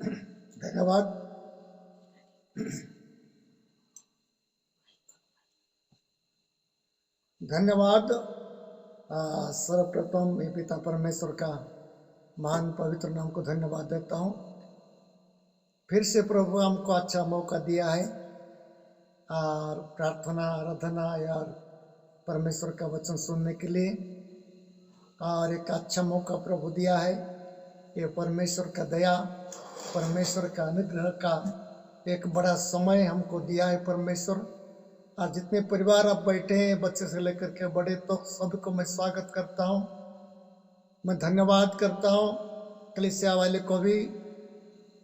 धन्यवाद। धन्यवाद। सर्वप्रथम मैं पिता परमेश्वर का महान पवित्र नाम को धन्यवाद देता हूँ। फिर से प्रभु हमको अच्छा मौका दिया है और प्रार्थना आराधना और परमेश्वर का वचन सुनने के लिए, और एक अच्छा मौका प्रभु दिया है। ये परमेश्वर का दया, परमेश्वर का अनुग्रह का एक बड़ा समय हमको दिया है परमेश्वर। और जितने परिवार आप बैठे हैं, बच्चे से लेकर के बड़े तक, सबको मैं स्वागत करता हूँ। मैं धन्यवाद करता हूँ कलीसिया वाले को भी,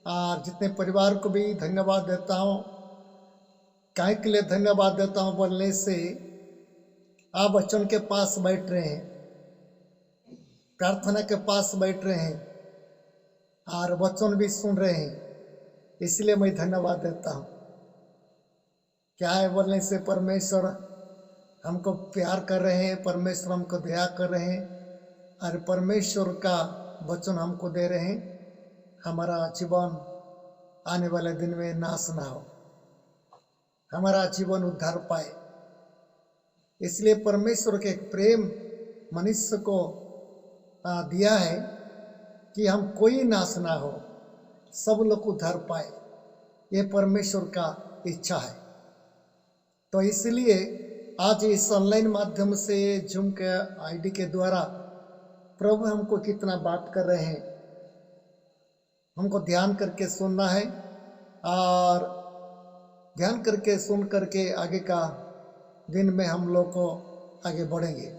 और जितने परिवार को भी धन्यवाद देता हूँ। काय के लिए धन्यवाद देता हूँ बोलने से, आप वचन के पास बैठ रहे हैं, प्रार्थना के पास बैठ रहे हैं और वचन भी सुन रहे हैं, इसलिए मैं धन्यवाद देता हूँ। क्या है बोलने से, परमेश्वर हमको प्यार कर रहे हैं, परमेश्वर हमको दया कर रहे हैं और परमेश्वर का वचन हमको दे रहे हैं। हमारा जीवन आने वाले दिन में नाश ना हो, हमारा जीवन उद्धार पाए। इसलिए परमेश्वर के एक प्रेम मनुष्य को दिया है कि हम कोई नाश ना हो, सब लोग उद्धार पाए। ये परमेश्वर का इच्छा है। तो इसलिए आज इस ऑनलाइन माध्यम से जूम के आईडी के द्वारा प्रभु हमको कितना बात कर रहे हैं, हमको ध्यान करके सुनना है और ध्यान करके सुन करके आगे का दिन में हम लोग को आगे बढ़ेंगे।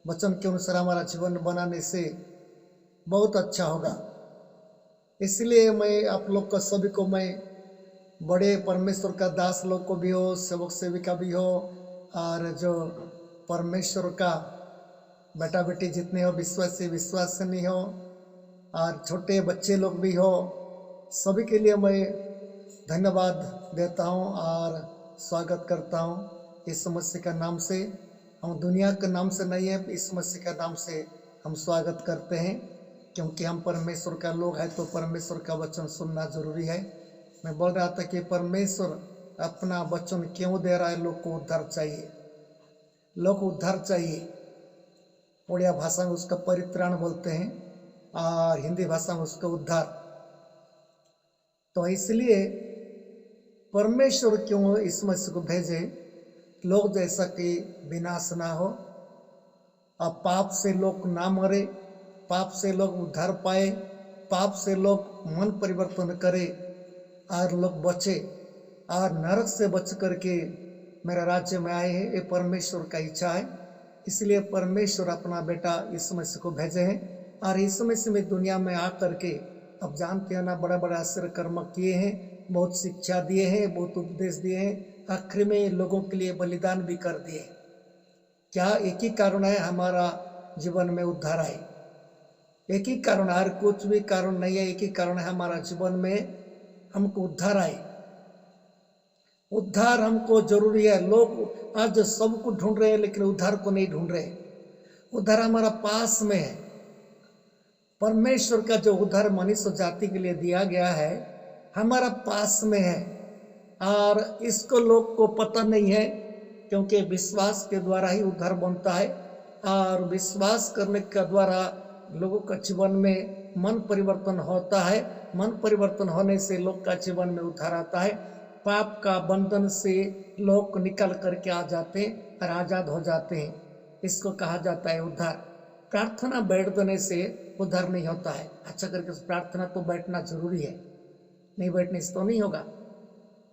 वचन के अनुसार हमारा जीवन बनाने से बहुत अच्छा होगा। इसलिए मैं आप लोग का सभी को, मैं बड़े परमेश्वर का दास लोग को भी हो, सेवक सेविका भी हो, और जो परमेश्वर का बेटा बेटी जितने हो, विश्वासी विश्वासिनी हो, और छोटे बच्चे लोग भी हो, सभी के लिए मैं धन्यवाद देता हूँ और स्वागत करता हूँ। इस मसीह का नाम से, हम दुनिया के नाम से नहीं है, इस मसीह का नाम से हम स्वागत करते हैं, क्योंकि हम परमेश्वर का लोग हैं तो परमेश्वर का वचन सुनना जरूरी है। मैं बोल रहा था कि परमेश्वर अपना वचन क्यों दे रहा है, लोग को उद्धार चाहिए, लोग को उद्धार चाहिए। उड़िया भाषा में उसका परित्राण बोलते हैं और हिंदी भाषा में उसका उद्धार। तो इसलिए परमेश्वर क्यों इस मसीह को भेजे, लोग जैसा कि विनाश ना हो, अब पाप से लोग ना मरे, पाप से लोग उद्धार पाए, पाप से लोग मन परिवर्तन करे और लोग बचे और नरक से बच करके मेरा राज्य में आए हैं। ये परमेश्वर का इच्छा है। इसलिए परमेश्वर अपना बेटा इस मसीह को भेजे हैं और इस मसीह में दुनिया में आ करके, अब जानते हैं ना, बड़ा बड़ा आश्चर्य कर्म किए हैं, बहुत शिक्षा दिए हैं, बहुत उपदेश दिए हैं, आखिर में लोगों के लिए बलिदान भी कर दिए। क्या एक ही कारण है हमारा जीवन में उद्धार आए? एक ही कारण, और कुछ भी कारण नहीं है। एक ही कारण है हमारा जीवन में हमको उद्धार आए। उद्धार हमको जरूरी है। लोग आज सबको ढूंढ रहे हैं लेकिन उद्धार को नहीं ढूंढ रहे। उद्धार हमारा पास में है। परमेश्वर का जो उद्धार मनुष्य जाति के लिए दिया गया है हमारा पास में है, और इसको लोग को पता नहीं है, क्योंकि विश्वास के द्वारा ही उद्धार बनता है और विश्वास करने के द्वारा लोगों का जीवन में मन परिवर्तन होता है। मन परिवर्तन होने से लोग का जीवन में उद्धार आता है। पाप का बंधन से लोग निकल करके आ जाते हैं और आजाद हो जाते हैं। इसको कहा जाता है उद्धार। प्रार्थना बैठ देने से उद्धार नहीं होता है। अच्छा करके प्रार्थना तो बैठना जरूरी है, नहीं बैठने से तो नहीं होगा।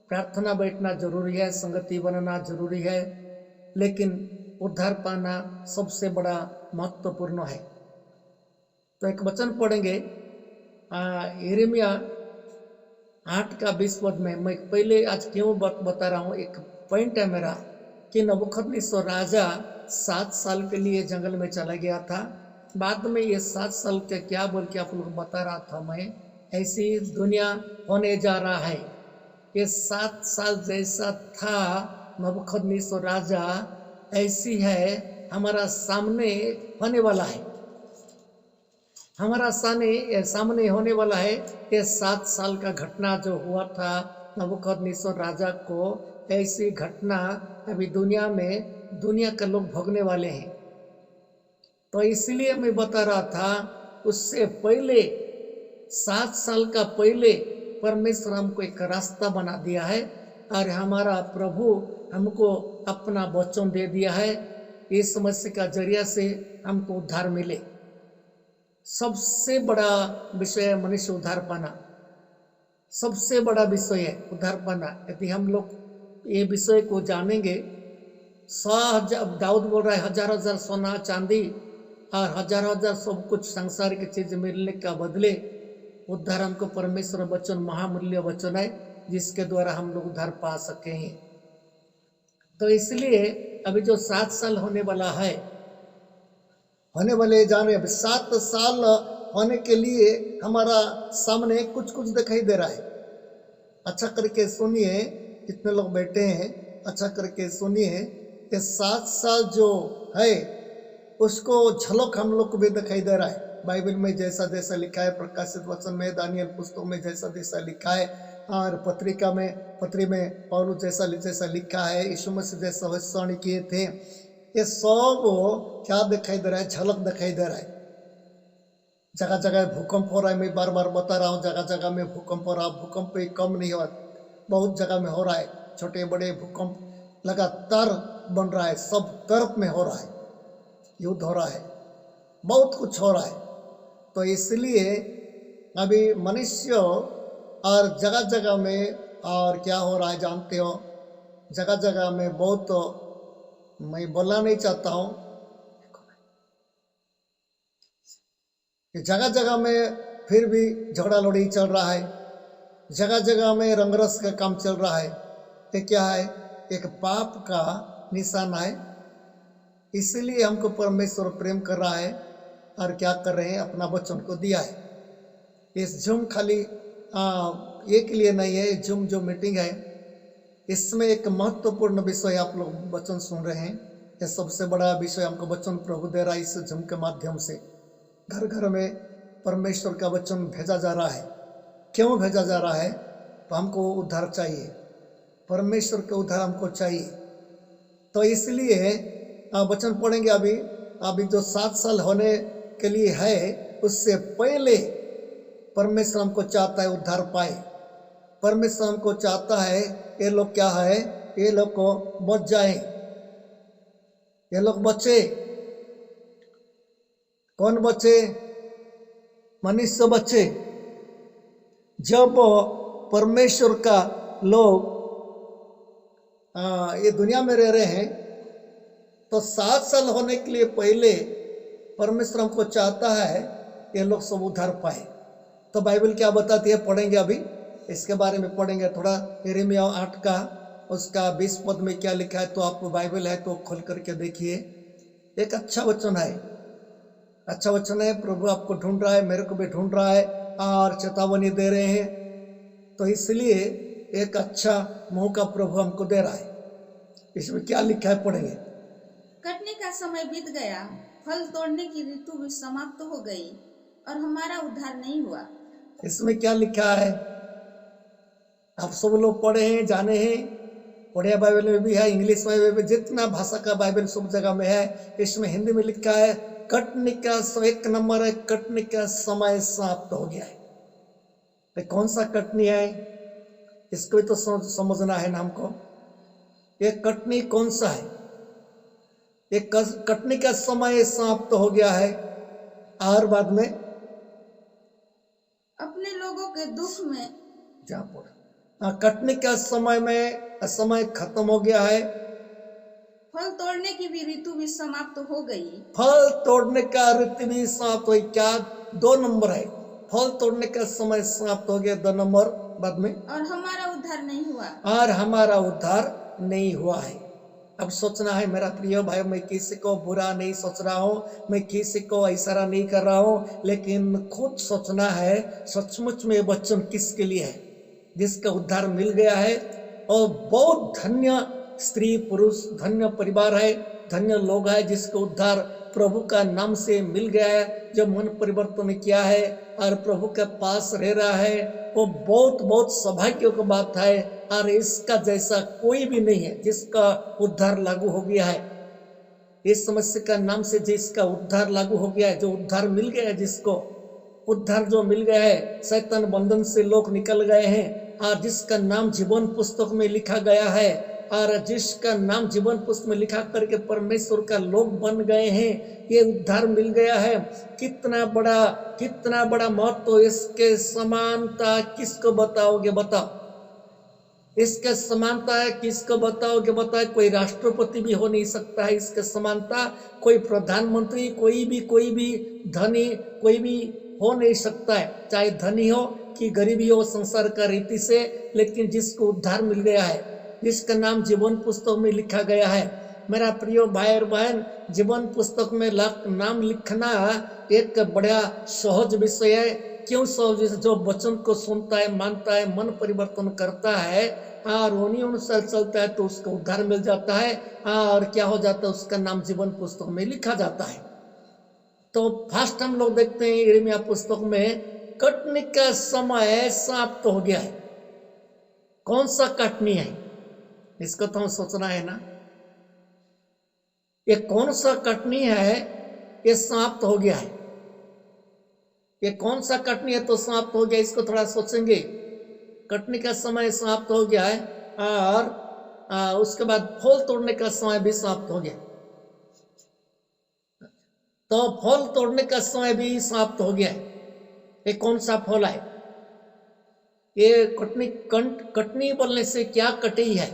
प्रार्थना बैठना जरूरी है, संगति बनना जरूरी है, लेकिन उद्धार पाना सबसे बड़ा महत्वपूर्ण है। तो एक वचन पढ़ेंगे यिर्मयाह 8:20 में। मैं पहले आज क्यों बता रहा हूँ, एक पॉइंट है मेरा कि नबूखदनेस्सर राजा 7 साल के लिए जंगल में चला गया था। बाद में ये 7 साल के क्या बोल के आप लोग बता रहा था मैं, ऐसी दुनिया होने जा रहा है। ये 7 साल जैसा था नबूखदनेस्सर राजा, ऐसी है हमारा सामने होने वाला है। हमारा सामने होने वाला है ये 7 साल का घटना जो हुआ था नबूकदनेस्सर राजा को। ऐसी घटना अभी दुनिया के लोग भोगने वाले हैं। तो इसलिए मैं बता रहा था उससे पहले 7 साल का पहले परमेश्वर हमको एक रास्ता बना दिया है और हमारा प्रभु हमको अपना वचन दे दिया है। इस मसीह का जरिया से हमको उद्धार मिले। सबसे बड़ा विषय है मनुष्य उद्धार पाना। सबसे बड़ा विषय है उद्धार पाना। यदि हम लोग ये विषय को जानेंगे, जब दाऊद बोल रहा है 1000 सोना चांदी और 1000 सब कुछ सांसारिक चीज मिलने का बदले उद्धार हमको परमेश्वर वचन महामूल्य वचन है जिसके द्वारा हम लोग उद्धार पा सके हैं। तो इसलिए अभी जो 7 साल होने वाला है, होने वाले जाने, अभी 7 साल होने के लिए हमारा सामने कुछ कुछ दिखाई दे रहा है। अच्छा करके सुनिए, कितने लोग बैठे हैं, अच्छा करके सुनिए। ये 7 साल जो है उसको झलक हम लोग को भी दिखाई दे रहा है। बाइबल में जैसा जैसा लिखा है, प्रकाशित वचन में, दानियल पुस्तक में जैसा जैसा लिखा है, और पत्री में पौलुस जैसा जैसा लिखा है, यीशु मसीह जैसा भविष्यवाणी किए थे, ये सब क्या दिखाई दे रहा है? झलक दिखाई दे रहा है। जगह जगह भूकंप हो रहा है। मैं बार बार बता रहा हूँ, जगह जगह में भूकंप हो रहा है। भूकंप भी कम नहीं हो, बहुत जगह में हो रहा है। छोटे बड़े भूकंप लगातार बन रहा है, सब तरफ में हो रहा है। युद्ध हो रहा है, बहुत कुछ हो रहा है। तो इसलिए अभी मनुष्य और जगह जगह में और क्या हो रहा है जानते हो? जगह जगह में बहुत, मैं बोलना नहीं चाहता हूँ कि जगह जगह में फिर भी झगड़ा लड़ी चल रहा है। जगह जगह में रंगरस का काम चल रहा है। ये क्या है? एक पाप का निशान है। इसलिए हमको परमेश्वर प्रेम कर रहा है और क्या कर रहे हैं? अपना वचन को दिया है। इस जूम खाली एक लिए नहीं है। जूम जो मीटिंग है इसमें एक महत्वपूर्ण विषय आप लोग वचन सुन रहे हैं। यह सबसे बड़ा विषय हमको वचन प्रभु दे रहा है। इस जूम के माध्यम से घर घर में परमेश्वर का वचन भेजा जा रहा है। क्यों भेजा जा रहा है? तो हमको उद्धार चाहिए, परमेश्वर का उद्धार हमको चाहिए। तो इसलिए वचन पढ़ेंगे। अभी जो 7 साल होने के लिए है, उससे पहले परमेश्वर हमको चाहता है उद्धार पाए। परमेश्वर हमको चाहता है ये लोग क्या है, ये लोग को बच जाए, ये लोग बचे। कौन बचे? मनुष्य बचे। जब परमेश्वर का लोग ये दुनिया में रह रहे हैं, तो 7 साल होने के लिए पहले परमेश्वर हमको चाहता है ये लोग सब उद्धार पाए। तो बाइबल क्या बताती है? पढ़ेंगे, अभी इसके बारे में पढ़ेंगे थोड़ा। यिर्मयाह 8 का उसका 20 पद में क्या लिखा है? तो आपको बाइबल है तो खोल करके देखिए। एक अच्छा वचन है, अच्छा वचन है। प्रभु आपको ढूंढ रहा है, मेरे को भी ढूंढ रहा है और चेतावनी दे रहे हैं। तो इसलिए एक अच्छा मौका प्रभु हमको दे रहा है। इसमें क्या लिखा है? पढ़ेंगे। कटने का समय बीत गया, फल तोड़ने की ऋतु भी समाप्त हो गई और हमारा उद्धार नहीं हुआ। इसमें क्या लिखा है? आप सब लोग पढ़े हैं, जाने हैं। उड़िया बाइबल में भी है, इंग्लिश में भी, जितना भाषा का बाइबल सब जगह में है। इसमें हिंदी में लिखा है कटने का 1 नंबर है, कटने का समय समाप्त हो गया है। तो कौन सा कटनी है? इसको भी तो समझना है ना हमको। ये कटनी कौन सा है? ये कटने का समय समाप्त हो गया है और बाद में अपने लोगों के दुख में जहाँ पर कटने का समय खत्म हो गया है। फल तोड़ने की भी ऋतु भी समाप्त हो गई। फल तोड़ने का ऋतु भी समाप्त हो। क्या 2 नंबर है? फल तोड़ने का समय समाप्त हो गया, 2 नंबर बाद में, और हमारा उद्धार नहीं हुआ। और हमारा उद्धार नहीं हुआ है। अब सोचना है मेरा प्रिय भाई, मैं किसी को बुरा नहीं सोच रहा हूँ, मैं किसी को इशारा नहीं कर रहा हूँ, लेकिन खुद सोचना है सचमुच में वचन किसके लिए है? जिसका उद्धार मिल गया है। और बहुत धन्य स्त्री पुरुष, धन्य परिवार है, धन्य लोग हैं जिसको उद्धार प्रभु का नाम से मिल गया है, जो मन परिवर्तन किया है और प्रभु के पास रह रहा है, वो बहुत बहुत सौभाग्य की बात है। और इसका जैसा कोई भी नहीं है जिसका उद्धार लागू हो गया है। इस समस्या का नाम से जिसका उद्धार लागू हो गया है, जो उद्धार मिल गया है, जिसको उद्धार जो मिल गया है, शैतान बंधन से लोग निकल गए हैं और जिसका नाम जीवन पुस्तक में लिखा गया है और जिसका नाम जीवन पुस्तक में लिखा करके परमेश्वर का लोग बन गए हैं, ये उद्धार मिल गया है। कितना बड़ा महत्व, इसके समानता किसको बताओगे? बताओ, इसके समानता है किसको बताओगे? बताओ, कोई राष्ट्रपति भी हो नहीं सकता है इसके समानता, कोई प्रधानमंत्री, कोई भी धनी कोई भी हो नहीं सकता है, चाहे धनी हो कि गरीबी हो संसार का रीति से। लेकिन जिसको उद्धार मिल गया है, जिसका नाम जीवन पुस्तक में लिखा गया है, मेरा प्रिय भाई और बहन, जीवन पुस्तक में नाम लिखना एक बड़ा सहज विषय है। क्यों सहज विषय? जो वचन को सुनता है, मानता है, मन परिवर्तन करता है और उन्हीं अनुसार चलता है तो उसको उद्धार मिल जाता है और क्या हो जाता है, उसका नाम जीवन पुस्तक में लिखा जाता है। तो फर्स्ट हम लोग देखते हैं यिर्मयाह पुस्तक में, कटनी का समय समाप्त हो गया है। कौन सा कटनी है? इसको तो हम सोचना है ना, ये कौन सा कटनी है? ये समाप्त हो गया है। ये कौन सा कटनी है तो समाप्त हो गया? इसको थोड़ा सोचेंगे। कटनी का समय समाप्त हो गया है और उसके बाद फल तोड़ने का समय भी समाप्त हो गया। तो फल तोड़ने का समय भी समाप्त हो गया है। ये कौन सा फल है? ये कटनी बोलने से क्या कटी है?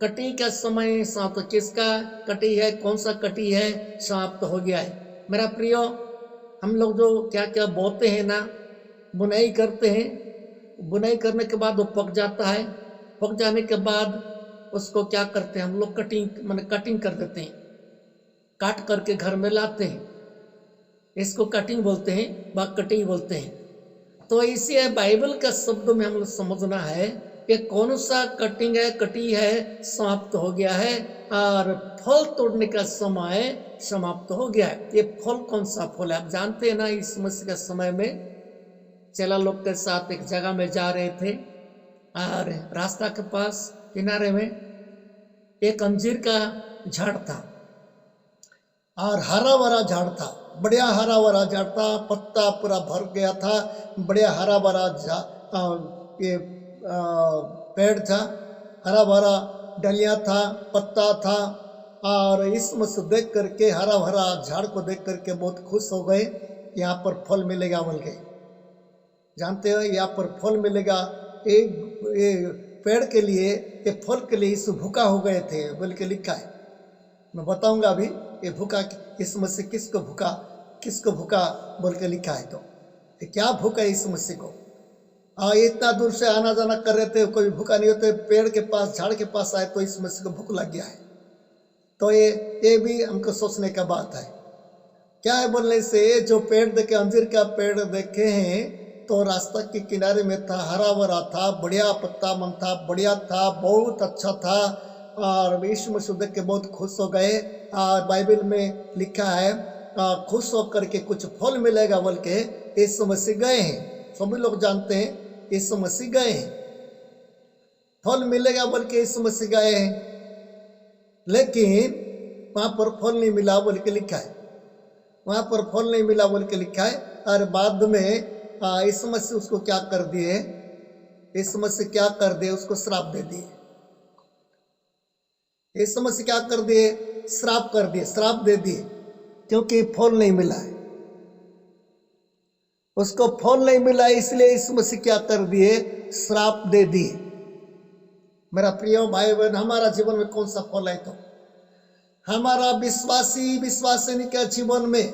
कटी का समय समाप्त। किसका कटी है? कौन सा कटी है? समाप्त हो गया है। मेरा प्रियो, हम लोग जो क्या क्या बोते हैं ना, बुनाई करते हैं, बुनाई करने के बाद वो पक जाता है। पक जाने के बाद उसको क्या करते हैं हम लोग? कटिंग कर देते हैं, काट करके घर में लाते हैं। इसको कटिंग बोलते हैं, बाग कटिंग बोलते हैं। तो इसी बाइबल का शब्द में हम लोग समझना है कि कौन सा कटिंग है, कटी है, समाप्त हो गया है और फल तोड़ने का समय समाप्त हो गया है। ये फल कौन सा फल है? आप जानते हैं ना, इस मसीह के समय में चेला लोग के साथ एक जगह में जा रहे थे और रास्ता के पास किनारे में एक अंजीर का झाड़ था और हरा भरा झाड़ था, बढ़िया हरा भरा झाड़ था, पत्ता पूरा भर गया था, बढ़िया हरा भरा ये पेड़ था, हरा भरा डलिया था, पत्ता था। और इसमें से देख करके, हरा भरा झाड़ को देख करके बहुत खुश हो गए। यहाँ पर फल मिलेगा बोल के। जानते हो, यहाँ पर फल मिलेगा। एक पेड़ के लिए, एक फल के लिए इस भूखा हो गए थे बोल के लिखा है। मैं बताऊंगा अभी ये भूखा इस मसीह किसको भूखा बोल के लिखा है। तो ये क्या भूखा है इस मसीह को? इतना दूर से आना जाना कर रहे थे, कोई भूखा नहीं होते। पेड़ के पास, झाड़ के पास आए तो इस मसीह को भूख लग गया है। तो ये भी हमको सोचने का बात है। क्या है बोलने से, जो पेड़ देखे, अंजीर का पेड़ देखे हैं तो रास्ता के किनारे में था, हरा भरा था, बढ़िया पत्ता मन था, बढ़िया था, बहुत अच्छा था और यीशु मसीह देख के बहुत खुश हो गए। और बाइबल में लिखा है खुश होकर के कुछ फल मिलेगा बोल के यीशु मसीह गए हैं। सभी लोग जानते हैं यीशु मसीह गए हैं, फल मिलेगा बोल के यीशु मसीह गए हैं, लेकिन वहां पर फल नहीं मिला बोल के लिखा है। वहां पर फल नहीं मिला बोल के लिखा है। और बाद में यीशु मसीह उसको क्या कर दिए? यीशु मसीह क्या कर दिए? उसको श्राप दे दिए। यीशु मसीह क्या कर दिए? श्राप कर दिए, श्राप दे दिए, क्योंकि फल नहीं मिला है। उसको फल नहीं मिला, इसलिए यीशु मसीह क्या कर दिए? श्राप दे दिए। मेरा प्रिय भाई बहन, हमारा जीवन में कौन सा फल है? तो हमारा विश्वासिनी के जीवन में,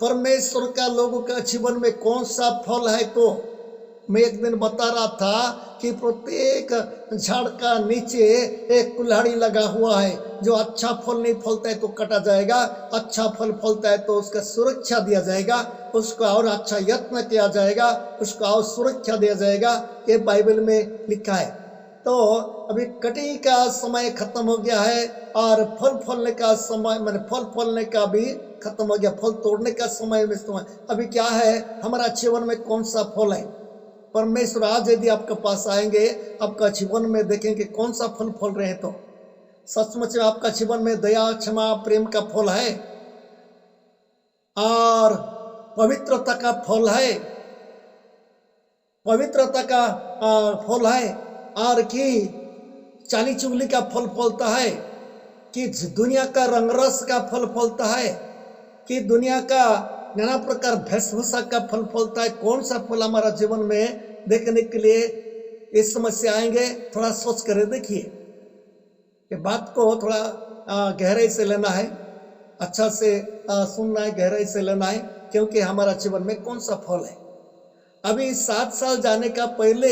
परमेश्वर का लोगों के जीवन में कौन सा फल है? तो मैं एक दिन बता रहा था कि प्रत्येक झाड़ का नीचे एक कुल्हाड़ी लगा हुआ है। जो अच्छा फल नहीं फलता है तो कटा जाएगा, अच्छा फल फलता है तो उसका सुरक्षा दिया जाएगा, उसको और अच्छा यत्न किया जाएगा, उसको और सुरक्षा दिया जाएगा। ये बाइबल में लिखा है। तो अभी कटी का समय खत्म हो गया है और फल फलने का समय, मैंने फल फलने का भी खत्म हो गया, फल तोड़ने का समय में समय। अभी क्या है, हमारा जीवन में कौन सा फल है? परमेश्वर आज यदि आपके पास आएंगे, आपका जीवन में देखेंगे कौन सा फल फल रहे हैं, तो सचमुच में आपका जीवन में दया, क्षमा, प्रेम का फल है और पवित्रता का फल है, पवित्रता का फल है, और कि चाली चुगली का फल फलता है, कि दुनिया का रंगरस का फल फलता है, कि दुनिया का नाना प्रकार वेशभूषा का फल फलता है। कौन सा फल हमारा जीवन में देखने के लिए इस समस्या आएंगे? थोड़ा सोच कर देखिए, ये बात को थोड़ा गहराई से लेना है, अच्छा से सुनना है, गहराई से लेना है, क्योंकि हमारा जीवन में कौन सा फल है। अभी 7 साल जाने का पहले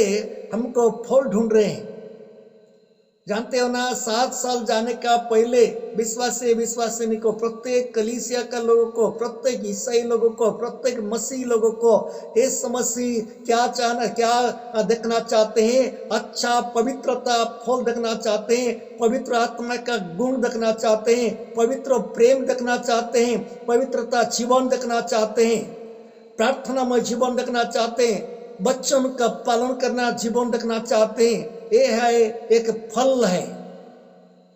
हमको फल ढूंढ रहे हैं, जानते हो ना। 7 साल जाने का पहले विश्वासी विश्वासिनी को, प्रत्येक कलीसिया का लोगों को, प्रत्येक ईसाई लोगों को, प्रत्येक मसीह लोगों को इस मसीह क्या देखना चाहते हैं? अच्छा पवित्रता फल देखना चाहते हैं, पवित्र आत्मा का गुण देखना चाहते हैं, पवित्र प्रेम देखना चाहते हैं, पवित्रता जीवन देखना चाहते हैं, प्रार्थना में जीवन देखना चाहते हैं, बच्चों का पालन करना जीवन देखना चाहते हैं। ये है एक फल है।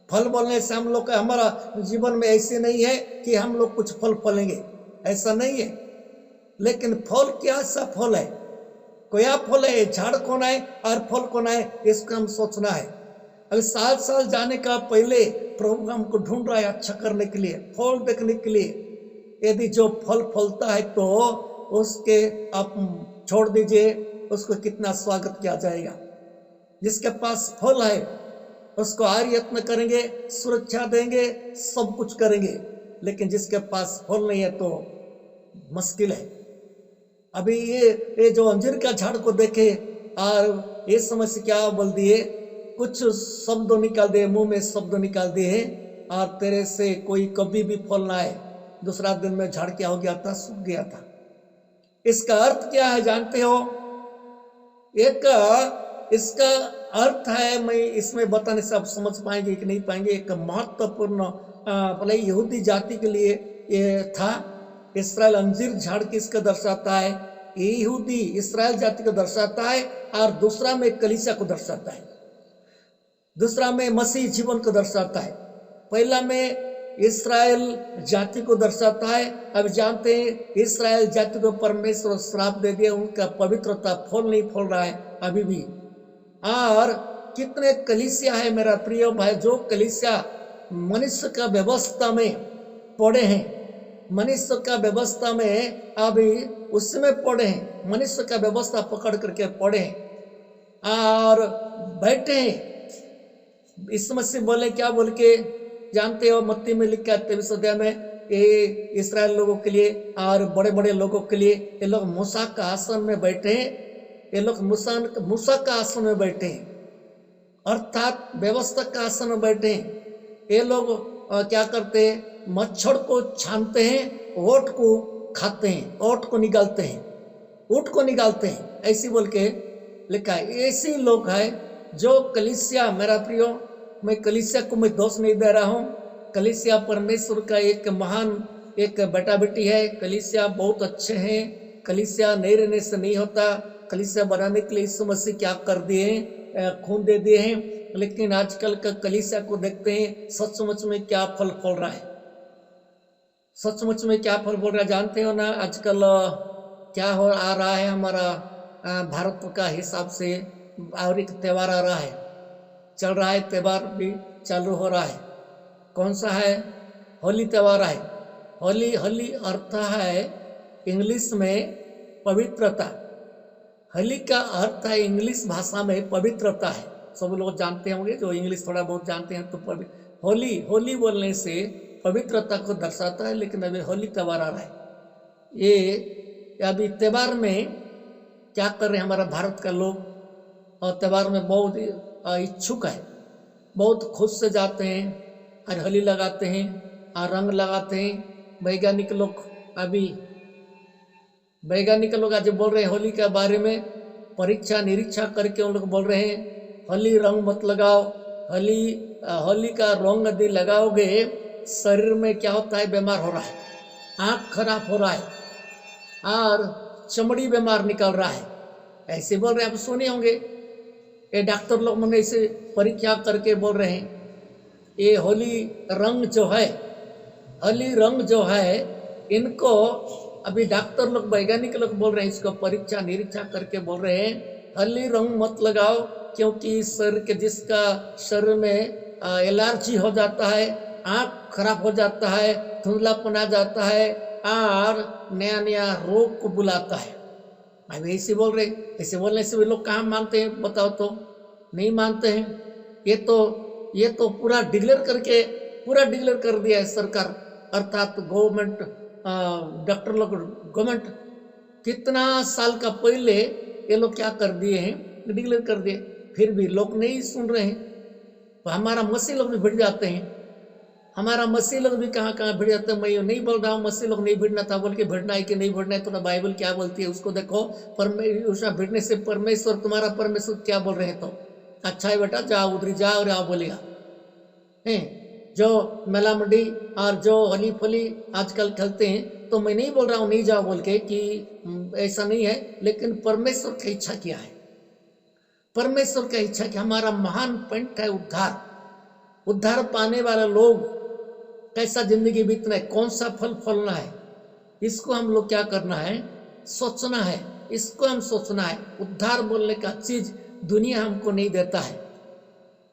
फल बोलने से हम लोग का, हमारा जीवन में ऐसे नहीं है कि हम लोग कुछ फल फलेंगे, ऐसा नहीं है। लेकिन फल क्या सा फल है? कोया फल है, झाड़ कौन है और फल कौन है, इसको हम सोचना है। अभी 7 साल जाने का पहले प्रभु हमको ढूंढ रहा है अच्छा करने के लिए, फल देखने के लिए। यदि जो फल फलता है तो उसके आप छोड़ दीजिए, उसको कितना स्वागत किया जाएगा। जिसके पास फल है उसको हर यत्न करेंगे, सुरक्षा देंगे, सब कुछ करेंगे। लेकिन जिसके पास फल नहीं है तो मुश्किल है। अभी ये जो अंजीर का झाड़ को देखे और ये समझ क्या बोल दिए, कुछ शब्द निकाल दिए, मुंह में शब्द निकाल दिए, और तेरे से कोई कभी भी फल ना आए। दूसरा दिन में झाड़ क्या हो गया था? सूख गया था। इसका अर्थ क्या है जानते हो? एक इसका अर्थ है, मैं इसमें बताने से आप समझ पाएंगे कि नहीं पाएंगे, एक महत्वपूर्ण भले यहूदी जाति के लिए ये था। इस्राएल अंजीर झाड़ किसको दर्शाता है? यहूदी इस्राएल जाति को दर्शाता है, और दूसरा में कलीसिया को दर्शाता है, दूसरा में मसीह जीवन को दर्शाता है, पहला में इस्राएल जाति को दर्शाता है। अब जानते हैं इस्राएल जाति को परमेश्वर श्राप दे दिया, उनका पवित्रता फल नहीं फल रहा है अभी भी। और कितने कलीसिया है मेरा प्रिय भाई, जो कलीसिया मनुष्य का व्यवस्था में पड़े हैं, मनुष्य का व्यवस्था में अभी उसमें पड़े हैं, मनुष्य का व्यवस्था पकड़ करके पड़े हैं और बैठे हैं। इस मसीह बोले क्या बोल के जानते हो? मत्ती में लिखा है 23 अध्याय में, ये इस्राएल लोगों के लिए और बड़े बड़े लोगों के लिए, ये लोग मूसा का आसन में बैठे हैं, ये लोग मूसा का आसन में बैठे हैं, अर्थात व्यवस्था का आसन में बैठे हैं। ये लोग क्या करते हैं? मच्छर को छानते हैं, ओट को खाते हैं, ओट को निकालते हैं, ऊँट को निकालते हैं, ऐसी बोल के लिखा है। ऐसे लोग हैं जो कलीसिया, मेरा प्रियो, मैं कलीसिया को मैं दोष नहीं दे रहा हूँ। कलीसिया परमेश्वर का एक महान एक बेटा बेटी है, कलीसिया बहुत अच्छे हैं, कलीसिया नहीं रहने से नहीं होता। कलीसिया बनाने के लिए यीशु मसीह क्या कर दिए हैं? खून दे दिए हैं। लेकिन आजकल का कलीसिया को देखते हैं, सचमुच में क्या फल फल रहा है, सचमुच में क्या फल फल रहा है जानते हो ना? आजकल क्या हो आ रहा है हमारा भारत का हिसाब से, और एक त्यौहार आ रहा है, चल रहा है, त्यौहार भी चालू हो रहा है। कौन सा है? होली त्यौहार है। होली, होली अर्थ है इंग्लिश में पवित्रता। होली का अर्थ है इंग्लिश भाषा में पवित्रता है। सब लोग जानते होंगे, जो इंग्लिश थोड़ा बहुत जानते हैं तो होली, होली बोलने से पवित्रता को दर्शाता है। लेकिन अभी होली त्यौहार आ रहा है, ये अभी त्यौहार में क्या कर रहे हैं हमारा भारत का लोग, और त्यौहार में बहुत इच्छुक है, बहुत खुश से जाते हैं और होली लगाते हैं और रंग लगाते हैं। वैज्ञानिक लोग आज बोल रहे हैं होली के बारे में, परीक्षा निरीक्षा करके उन लोग बोल रहे हैं होली रंग मत लगाओ, होली होली का रंग यदि लगाओगे शरीर में क्या होता है, बीमार हो रहा है, आँख खराब हो रहा है और चमड़ी बीमार निकल रहा है, ऐसे बोल रहे हैं। आप सुने होंगे ये डॉक्टर लोग मैंने इसे परीक्षा करके बोल रहे हैं, ये होली रंग जो है, होली रंग जो है, इनको अभी डॉक्टर लोग वैज्ञानिक लोग बोल रहे हैं, इसको परीक्षा निरीक्षा करके बोल रहे हैं होली रंग मत लगाओ, क्योंकि शरीर के जिसका शरीर में एलर्जी हो जाता है, आँख खराब हो जाता है, धुंधलापन आ जाता है और नया नया रोग को बुलाता है। अभी ऐसे बोल रहे, ऐसे बोलने से वे लोग कहाँ मानते हैं बताओ तो, नहीं मानते हैं। ये तो पूरा डिक्लेयर कर दिया है सरकार, अर्थात गवर्नमेंट, डॉक्टर लोग, गवर्नमेंट कितना साल का पहले ये लोग क्या कर दिए हैं, डिक्लेयर कर दिए, फिर भी लोग नहीं सुन रहे हैं। तो हमारा मसीह लोग भी भिड़ जाते हैं, हमारा मसीह लोग भी कहाँ कहाँ भिड़ जाते हैं। मैं ये नहीं बोल रहा हूँ मसीह लोग नहीं भिड़ना था बोल के, भिड़ना है कि नहीं भिड़ना है, तो बाइबल क्या बोलती है उसको देखो। उसका भिड़ने से परमेश्वर, तुम्हारा परमेश्वर क्या बोल रहे हैं, तो अच्छा है बेटा जाओ, उधर जाओ और आओ बोलेगा है। जो मेला मंडी और जो होली फोली आजकल खेलते हैं, तो मैं नहीं बोल रहा हूँ नहीं जाओ बोल के कि ऐसा नहीं है, लेकिन परमेश्वर की इच्छा क्या है, परमेश्वर की इच्छा कि हमारा महान पॉइंट है उद्धार पाने वाले लोग कैसा जिंदगी बीतना है, कौन सा फल फलना है, इसको हम लोग क्या करना है, सोचना है, इसको हम सोचना है। उद्धार बोलने का चीज दुनिया हमको नहीं देता है,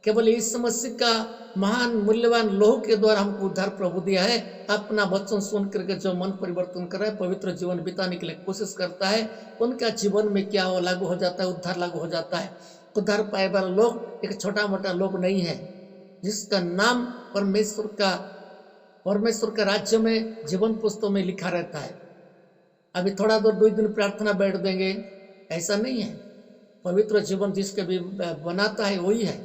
केवल इस मसीह का महान मूल्यवान लोह के द्वारा हमको उद्धार प्रभु दिया है। अपना वचन सुन करके जो मन परिवर्तन कर रहा है, पवित्र जीवन बिताने के लिए कोशिश करता है, उनका जीवन में क्या हो लागू हो जाता है, उद्धार लागू हो जाता है। उद्धार पाए वाला लोग एक छोटा मोटा लोग नहीं है, जिसका नाम परमेश्वर का राज्य में जीवन पुस्तकों में लिखा रहता है। अभी थोड़ा दूर 2 दिन प्रार्थना बैठ देंगे, ऐसा नहीं है। पवित्र जीवन जिसके भी बनाता है वही है।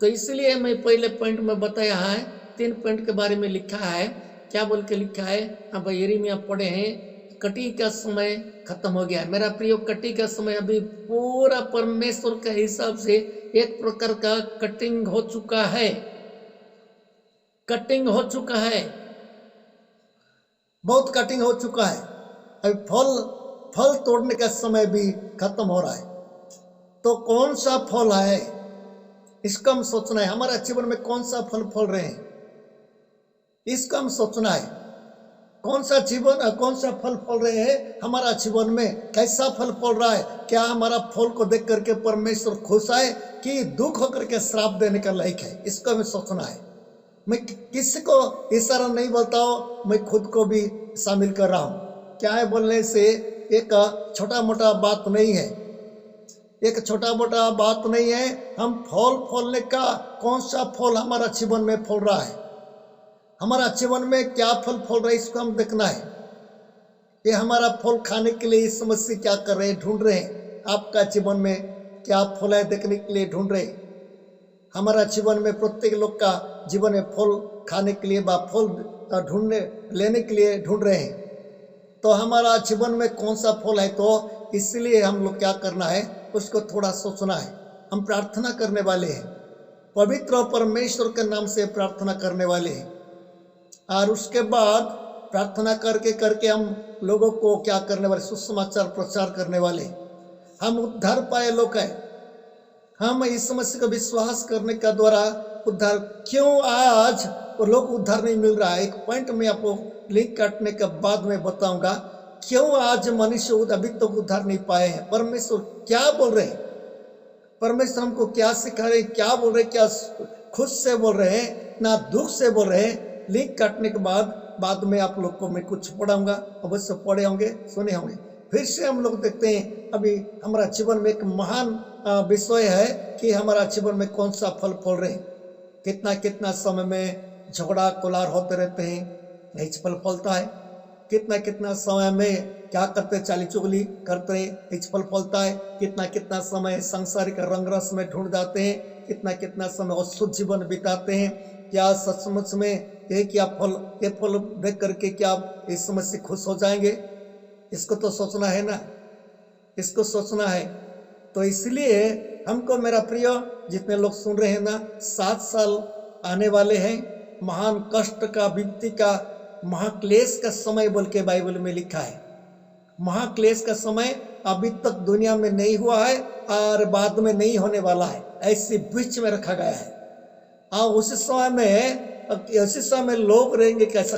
तो इसलिए मैं पहले पॉइंट में बताया है, 3 पॉइंट के बारे में लिखा है। क्या बोल के लिखा है, अब यिर्मयाह पढ़े हैं, कटी का समय खत्म हो गया। मेरा प्रिय, कटी का समय अभी पूरा परमेश्वर के हिसाब से एक प्रकार का कटिंग हो चुका है, कटिंग हो चुका है, बहुत कटिंग हो चुका है। अभी फल तोड़ने का समय भी खत्म हो रहा है। तो कौन सा फल है, इसका हम सोचना है। हमारा जीवन में कौन सा फल फल रहे हैं, इसका हम सोचना है। कौन सा फल फल रहे हैं हमारा जीवन में, कैसा फल फल रहा है। क्या हमारा फल को देख करके परमेश्वर खुश है कि दुख होकर के श्राप देने का लायक है, इसको हमें सोचना है। मैं किसी को इशारा नहीं बोलता हूँ, मैं खुद को भी शामिल कर रहा हूँ। क्या है बोलने से एक छोटा मोटा बात नहीं है, एक छोटा मोटा बात नहीं है। हम फल फलने का, कौन सा फल हमारा जीवन में फल रहा है, हमारा जीवन में क्या फल फल रहा है, इसको हम देखना है। ये हमारा फल खाने के लिए इस समस्या क्या कर रहे हैं, ढूंढ रहे हैं। आपका जीवन में क्या फल है देखने के लिए ढूंढ रहे हैं। हमारा जीवन में प्रत्येक लोग का जीवन में फल खाने के लिए, फल ढूंढने लेने के लिए ढूंढ रहे हैं। तो हमारा जीवन में कौन सा फल है, तो इसलिए हम लोग क्या करना है, उसको थोड़ा सोचना है। हम प्रार्थना करने वाले हैं, पवित्र परमेश्वर के नाम से प्रार्थना करने वाले हैं, और उसके बाद प्रार्थना करके करके हम लोगों को क्या करने वाले, सुसमाचार प्रचार करने वाले। हम उद्धार पाए लोग हैं। हम इस समस्या का विश्वास करने का द्वारा उद्धार, क्यों आज वो लोग उद्धार नहीं मिल रहा है। एक पॉइंट में आपको लिंक काटने के बाद में बताऊंगा क्यों आज मनुष्य अभी तक तो उद्धार नहीं पाए हैं। परमेश्वर क्या बोल रहे हैं, परमेश्वर हमको क्या सिखा रहे हैं, क्या बोल रहे हैं, क्या खुद से बोल रहे हैं ना दुख से बोल रहे हैं। लिंक काटने के बाद में आप लोग को मैं कुछ पढ़ाऊंगा, अवश्य पढ़े होंगे, सुने होंगे। फिर से हम लोग देखते हैं, अभी हमारा जीवन में एक महान विषय है कि हमारा जीवन में कौन सा फल फल रहे हैं। कितना कितना समय में झगड़ा कोलार होते रहते हैं, नहीं फल फलता है। कितना कितना समय में क्या करते, चाली चुगली करते हैं, नहीं फल फलता है। कितना कितना समय सांसारिक रंग रस में ढूंढ जाते हैं, कितना कितना समय अशुद्ध जीवन बिताते हैं। क्या सचमुच में ये फल देख करके क्या इस समय से खुश हो जाएंगे, इसको तो सोचना है ना, इसको सोचना है। तो इसलिए हमको मेरा प्रिय जितने लोग सुन रहे हैं ना, 7 साल आने वाले हैं, महान कष्ट का, विपत्ति का, महाक्लेश का समय बोल के बाइबल में लिखा है। महाक्लेश का समय अभी तक दुनिया में नहीं हुआ है और बाद में नहीं होने वाला है, ऐसे बीच में रखा गया है। और उसी समय में लोग रहेंगे कैसा